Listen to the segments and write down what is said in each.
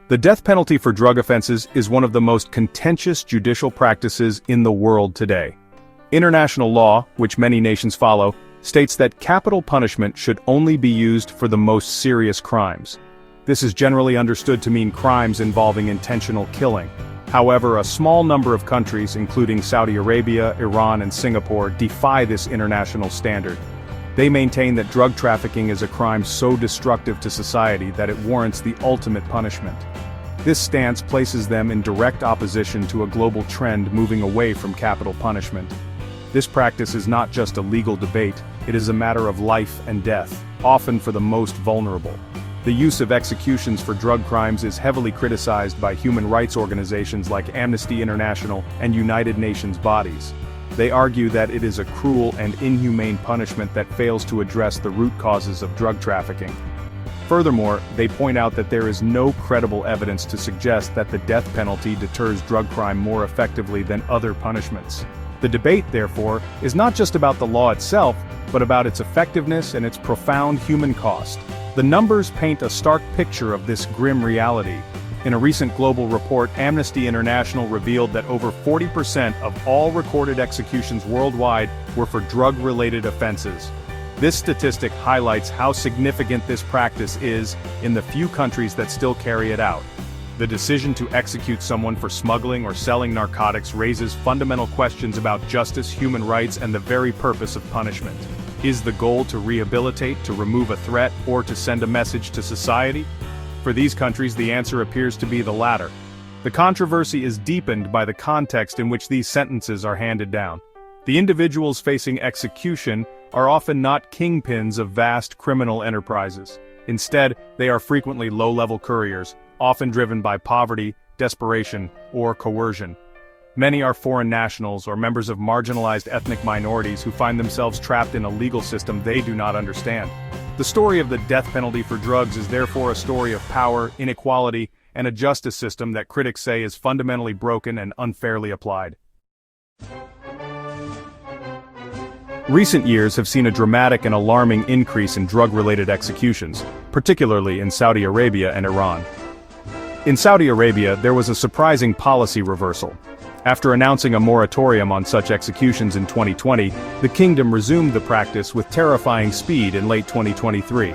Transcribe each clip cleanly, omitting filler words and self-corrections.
The death penalty for drug offenses is one of the most contentious judicial practices in the world today. International law, which many nations follow, states that capital punishment should only be used for the most serious crimes. This is generally understood to mean crimes involving intentional killing. However, a small number of countries, including Saudi Arabia, Iran, and Singapore, defy this international standard. They maintain that drug trafficking is a crime so destructive to society that it warrants the ultimate punishment. This stance places them in direct opposition to a global trend moving away from capital punishment. This practice is not just a legal debate, it is a matter of life and death, often for the most vulnerable. The use of executions for drug crimes is heavily criticized by human rights organizations like Amnesty International and United Nations bodies. They argue that it is a cruel and inhumane punishment that fails to address the root causes of drug trafficking. Furthermore, they point out that there is no credible evidence to suggest that the death penalty deters drug crime more effectively than other punishments. The debate, therefore, is not just about the law itself, but about its effectiveness and its profound human cost. The numbers paint a stark picture of this grim reality. In a recent global report, Amnesty International revealed that over 40% of all recorded executions worldwide were for drug-related offenses. This statistic highlights how significant this practice is in the few countries that still carry it out. The decision to execute someone for smuggling or selling narcotics raises fundamental questions about justice, human rights, and the very purpose of punishment. Is the goal to rehabilitate, to remove a threat, or to send a message to society? For these countries, the answer appears to be the latter. The controversy is deepened by the context in which these sentences are handed down. The individuals facing execution are often not kingpins of vast criminal enterprises. Instead, they are frequently low-level couriers, often driven by poverty, desperation, or coercion. Many are foreign nationals or members of marginalized ethnic minorities who find themselves trapped in a legal system they do not understand. The story of the death penalty for drugs is therefore a story of power, inequality, and a justice system that critics say is fundamentally broken and unfairly applied. Recent years have seen a dramatic and alarming increase in drug-related executions, particularly in Saudi Arabia and Iran. In Saudi Arabia, there was a surprising policy reversal. After announcing a moratorium on such executions in 2020, the kingdom resumed the practice with terrifying speed in late 2023.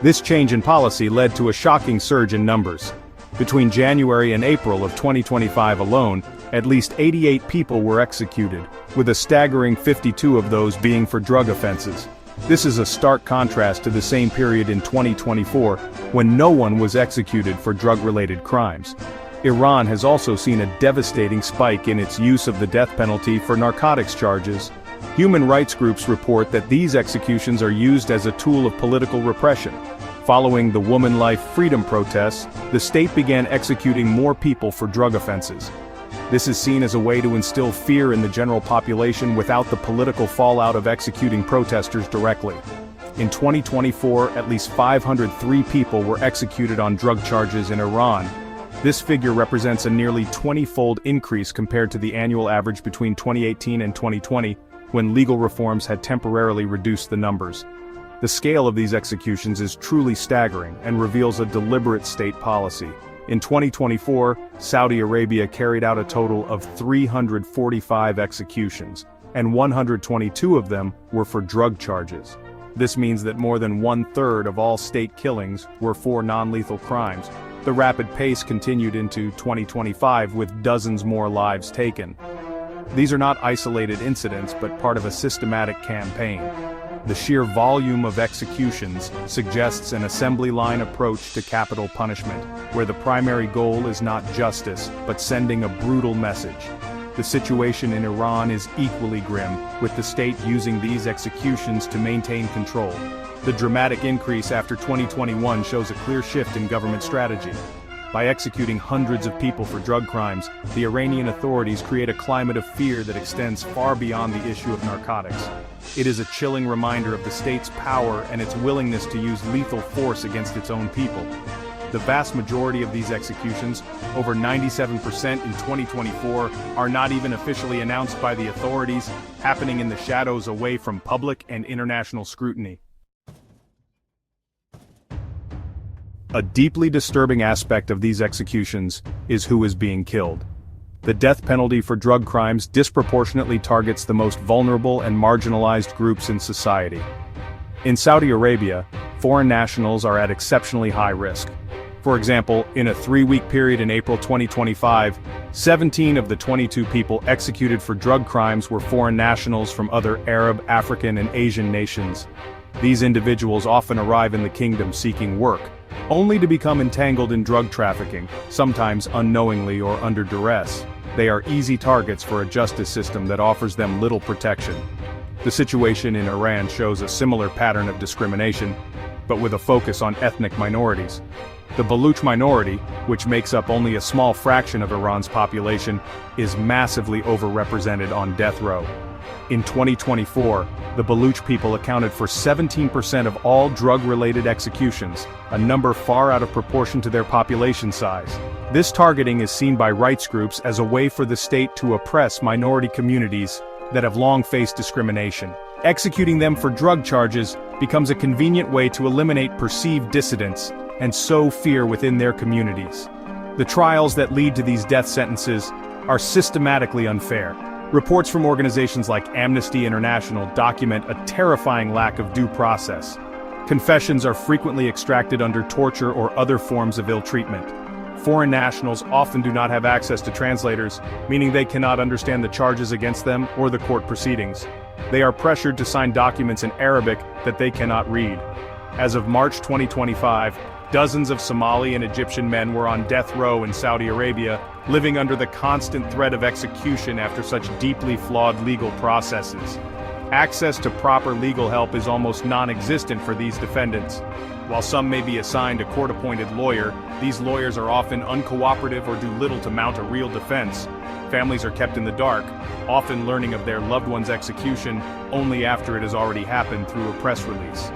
This change in policy led to a shocking surge in numbers. Between January and April of 2025 alone, at least 88 people were executed, with a staggering 52 of those being for drug offenses. This is a stark contrast to the same period in 2024, when no one was executed for drug-related crimes. Iran has also seen a devastating spike in its use of the death penalty for narcotics charges. Human rights groups report that these executions are used as a tool of political repression. Following the Woman Life Freedom protests, the state began executing more people for drug offenses. This is seen as a way to instill fear in the general population without the political fallout of executing protesters directly. In 2024, at least 503 people were executed on drug charges in Iran. This figure represents a nearly 20-fold increase compared to the annual average between 2018 and 2020, when legal reforms had temporarily reduced the numbers. The scale of these executions is truly staggering and reveals a deliberate state policy. In 2024, Saudi Arabia carried out a total of 345 executions, and 122 of them were for drug charges. This means that more than one-third of all state killings were for non-lethal crimes. The rapid pace continued into 2025 with dozens more lives taken. These are not isolated incidents but part of a systematic campaign. The sheer volume of executions suggests an assembly line approach to capital punishment, where the primary goal is not justice, but sending a brutal message. The situation in Iran is equally grim, with the state using these executions to maintain control. The dramatic increase after 2021 shows a clear shift in government strategy. By executing hundreds of people for drug crimes, the Iranian authorities create a climate of fear that extends far beyond the issue of narcotics. It is a chilling reminder of the state's power and its willingness to use lethal force against its own people. The vast majority of these executions, over 97% in 2024, are not even officially announced by the authorities, happening in the shadows away from public and international scrutiny. A deeply disturbing aspect of these executions is who is being killed. The death penalty for drug crimes disproportionately targets the most vulnerable and marginalized groups in society. In Saudi Arabia, foreign nationals are at exceptionally high risk. For example, in a 3-week period in April 2025, 17 of the 22 people executed for drug crimes were foreign nationals from other Arab, African, and Asian nations. These individuals often arrive in the kingdom seeking work, only to become entangled in drug trafficking, sometimes unknowingly or under duress. They are easy targets for a justice system that offers them little protection. The situation in Iran shows a similar pattern of discrimination, but with a focus on ethnic minorities. The Baluch minority, which makes up only a small fraction of Iran's population, is massively overrepresented on death row. In 2024, the Baluch people accounted for 17% of all drug-related executions, a number far out of proportion to their population size. This targeting is seen by rights groups as a way for the state to oppress minority communities that have long faced discrimination. Executing them for drug charges becomes a convenient way to eliminate perceived dissidents and sow fear within their communities. The trials that lead to these death sentences are systematically unfair. Reports from organizations like Amnesty International document a terrifying lack of due process. Confessions are frequently extracted under torture or other forms of ill treatment. Foreign nationals often do not have access to translators, meaning they cannot understand the charges against them or the court proceedings. They are pressured to sign documents in Arabic that they cannot read. As of March 2025, dozens of Somali and Egyptian men were on death row in Saudi Arabia, living under the constant threat of execution after such deeply flawed legal processes. Access to proper legal help is almost non-existent for these defendants. While some may be assigned a court-appointed lawyer, these lawyers are often uncooperative or do little to mount a real defense. Families are kept in the dark, often learning of their loved one's execution only after it has already happened through a press release.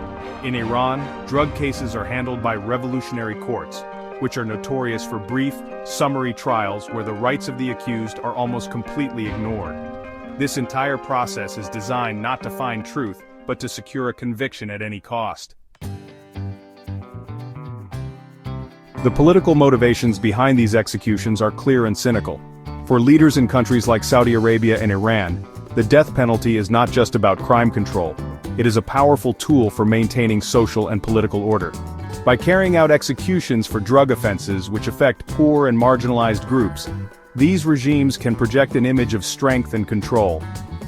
In Iran, drug cases are handled by revolutionary courts, which are notorious for brief, summary trials where the rights of the accused are almost completely ignored. This entire process is designed not to find truth, but to secure a conviction at any cost. The political motivations behind these executions are clear and cynical. For leaders in countries like Saudi Arabia and Iran, the death penalty is not just about crime control. It is a powerful tool for maintaining social and political order. By carrying out executions for drug offenses which affect poor and marginalized groups, these regimes can project an image of strength and control.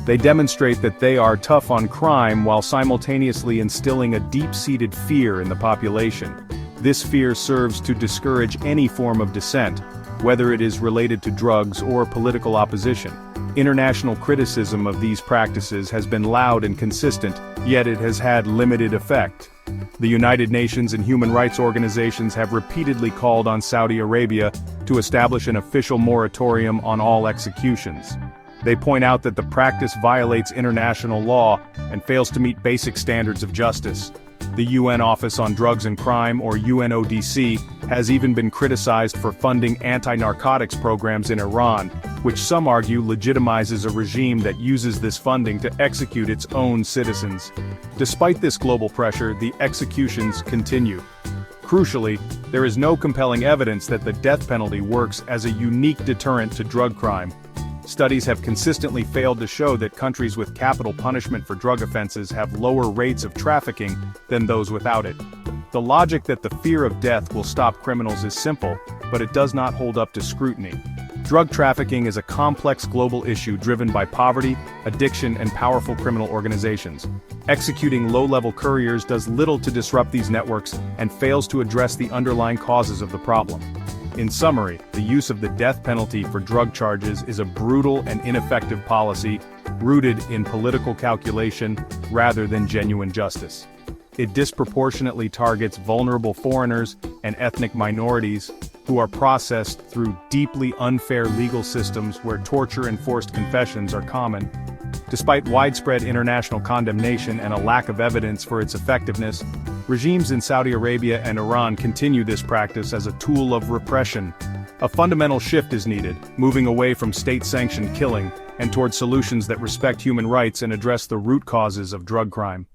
They demonstrate that they are tough on crime while simultaneously instilling a deep-seated fear in the population. This fear serves to discourage any form of dissent, whether it is related to drugs or political opposition. International criticism of these practices has been loud and consistent, yet it has had limited effect. The United Nations and human rights organizations have repeatedly called on Saudi Arabia to establish an official moratorium on all executions. They point out that the practice violates international law and fails to meet basic standards of justice. The UN Office on Drugs and Crime, or UNODC, has even been criticized for funding anti-narcotics programs in Iran, which some argue legitimizes a regime that uses this funding to execute its own citizens. Despite this global pressure, the executions continue. Crucially, there is no compelling evidence that the death penalty works as a unique deterrent to drug crime. Studies have consistently failed to show that countries with capital punishment for drug offenses have lower rates of trafficking than those without it. The logic that the fear of death will stop criminals is simple, but it does not hold up to scrutiny. Drug trafficking is a complex global issue driven by poverty, addiction, and powerful criminal organizations. Executing low-level couriers does little to disrupt these networks and fails to address the underlying causes of the problem. In summary, the use of the death penalty for drug charges is a brutal and ineffective policy, rooted in political calculation rather than genuine justice. It disproportionately targets vulnerable foreigners and ethnic minorities who are processed through deeply unfair legal systems where torture and forced confessions are common. Despite widespread international condemnation and a lack of evidence for its effectiveness, regimes in Saudi Arabia and Iran continue this practice as a tool of repression. A fundamental shift is needed, moving away from state-sanctioned killing and toward solutions that respect human rights and address the root causes of drug crime.